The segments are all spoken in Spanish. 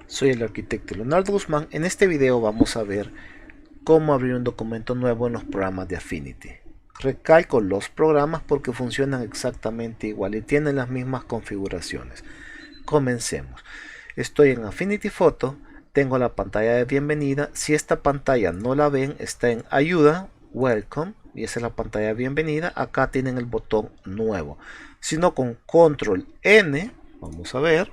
Soy el arquitecto Leonardo Guzmán. En este video vamos a ver cómo abrir un documento nuevo en los programas de Affinity. Recalco los programas porque funcionan exactamente igual y tienen las mismas configuraciones. Comencemos. Estoy en Affinity Photo, tengo la pantalla de bienvenida. Si esta pantalla no la ven, está en ayuda, welcome, y esa es la pantalla de bienvenida. Acá tienen el botón nuevo. Si no, con control N, vamos a ver,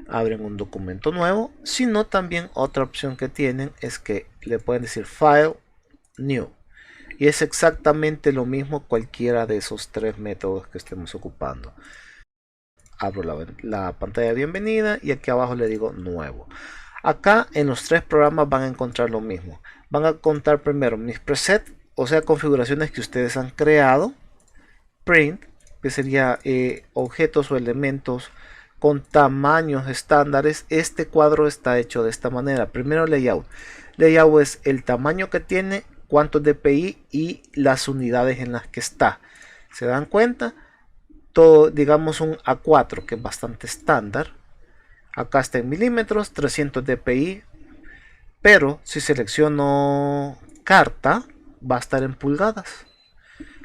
abren un documento nuevo. Si no, también otra opción que tienen es que le pueden decir File, New, y es exactamente lo mismo cualquiera de esos tres métodos que estemos ocupando. Abro la pantalla de bienvenida y aquí abajo le digo nuevo. Acá en los tres programas van a encontrar lo mismo. Van a contar primero mis presets, o sea, configuraciones que ustedes han creado. Print, que sería objetos o elementos con tamaños estándares. Este cuadro está hecho de esta manera. Primero layout. Layout es el tamaño que tiene, cuántos dpi y las unidades en las que está. ¿Se dan cuenta? Todo, digamos un A4 que es bastante estándar. Acá está en milímetros, 300 dpi. Pero si selecciono carta, va a estar en pulgadas.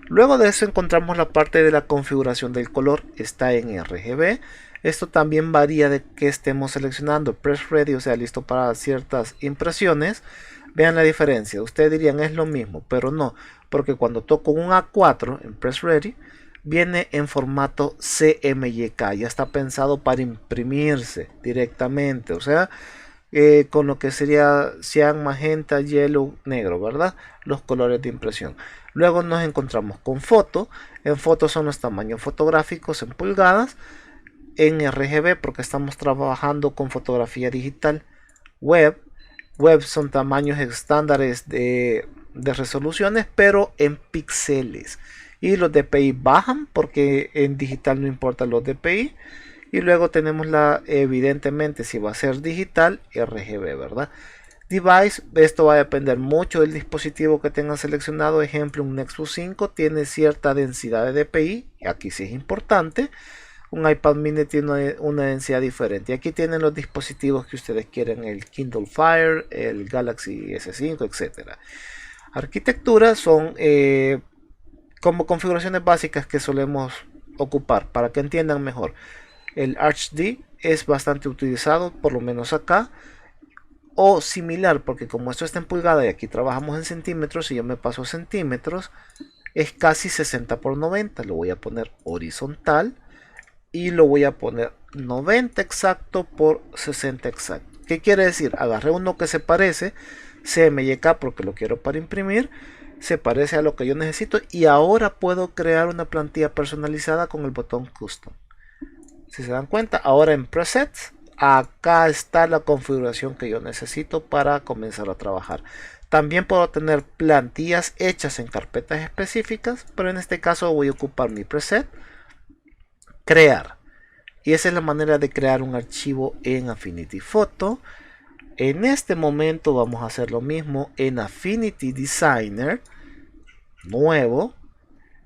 Luego de eso encontramos la parte de la configuración del color, está en RGB. Esto también varía de que estemos seleccionando. Press Ready, o sea, listo para ciertas impresiones. Vean la diferencia. Ustedes dirían es lo mismo, pero no, porque cuando toco un A4 en Press Ready, viene en formato CMYK. Ya está pensado para imprimirse directamente, o sea, con lo que sería cian, magenta, yellow, negro, ¿verdad? Los colores de impresión. Luego nos encontramos con foto. En foto son los tamaños fotográficos en pulgadas. En RGB porque estamos trabajando con fotografía digital. Web son tamaños estándares de resoluciones, pero en píxeles. Y los dpi bajan porque en digital no importan los dpi. Y luego tenemos evidentemente, si va a ser digital, RGB, ¿verdad? Device, esto va a depender mucho del dispositivo que tengan seleccionado. Ejemplo, un Nexus 5 tiene cierta densidad de dpi, aquí sí es importante. Un iPad mini tiene una densidad diferente. Y aquí tienen los dispositivos que ustedes quieren, el Kindle Fire, el Galaxy S5, etc. Arquitectura son como configuraciones básicas que solemos ocupar para que entiendan mejor. El ArchD es bastante utilizado, por lo menos acá, o similar, porque como esto está en pulgada y aquí trabajamos en centímetros, y yo me paso a centímetros, es casi 60 por 90. Lo voy a poner horizontal y lo voy a poner 90 exacto por 60 exacto. ¿Qué quiere decir? Agarré uno que se parece, CMYK porque lo quiero para imprimir, se parece a lo que yo necesito, y ahora puedo crear una plantilla personalizada con el botón Custom. Si se dan cuenta, ahora en Presets, acá está la configuración que yo necesito para comenzar a trabajar. También puedo tener plantillas hechas en carpetas específicas, pero en este caso voy a ocupar mi preset, crear. Y esa es la manera de crear un archivo en Affinity Photo. En este momento vamos a hacer lo mismo en Affinity Designer, nuevo,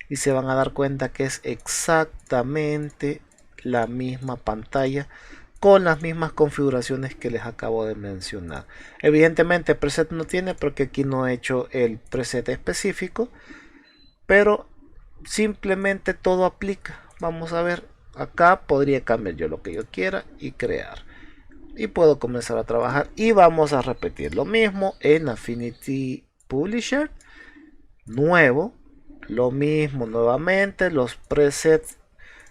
y se van a dar cuenta que es exactamente la misma pantalla con las mismas configuraciones que les acabo de mencionar. Evidentemente preset no tiene porque aquí no he hecho el preset específico, pero simplemente todo aplica. Vamos a ver, acá podría cambiar yo lo que yo quiera y crear, y puedo comenzar a trabajar. Y vamos a repetir lo mismo en Affinity Publisher, nuevo, lo mismo nuevamente. Los presets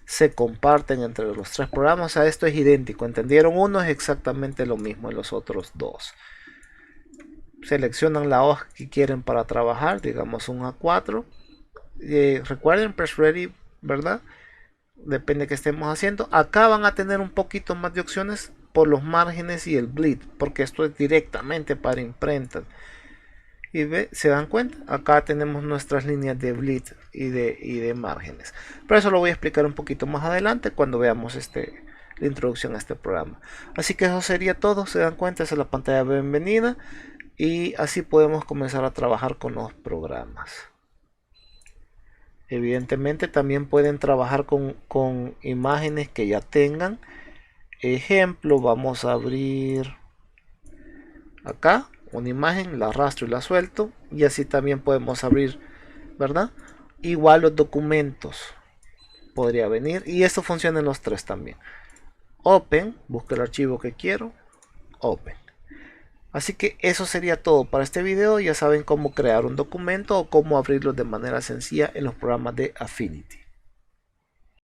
se comparten entre los tres programas. O sea, esto es idéntico, ¿entendieron? Uno es exactamente lo mismo en los otros dos. Seleccionan la hoja que quieren para trabajar, digamos un A4. Recuerden, Press Ready, ¿verdad? Depende de qué estemos haciendo. Acá van a tener un poquito más de opciones por los márgenes y el bleed, porque esto es directamente para imprenta. Y se dan cuenta, acá tenemos nuestras líneas de bleed y de márgenes, pero eso lo voy a explicar un poquito más adelante cuando veamos la introducción a este programa. Así que eso sería todo. Se dan cuenta, esa es la pantalla de bienvenida, y así podemos comenzar a trabajar con los programas. Evidentemente también pueden trabajar con imágenes que ya tengan ejemplo, vamos a abrir acá una imagen, la arrastro y la suelto, y así también podemos abrir, ¿verdad? Igual los documentos podría venir, y esto funciona en los tres también. Open, busco el archivo que quiero, Open. Así que eso sería todo para este video. Ya saben cómo crear un documento o cómo abrirlo de manera sencilla en los programas de Affinity.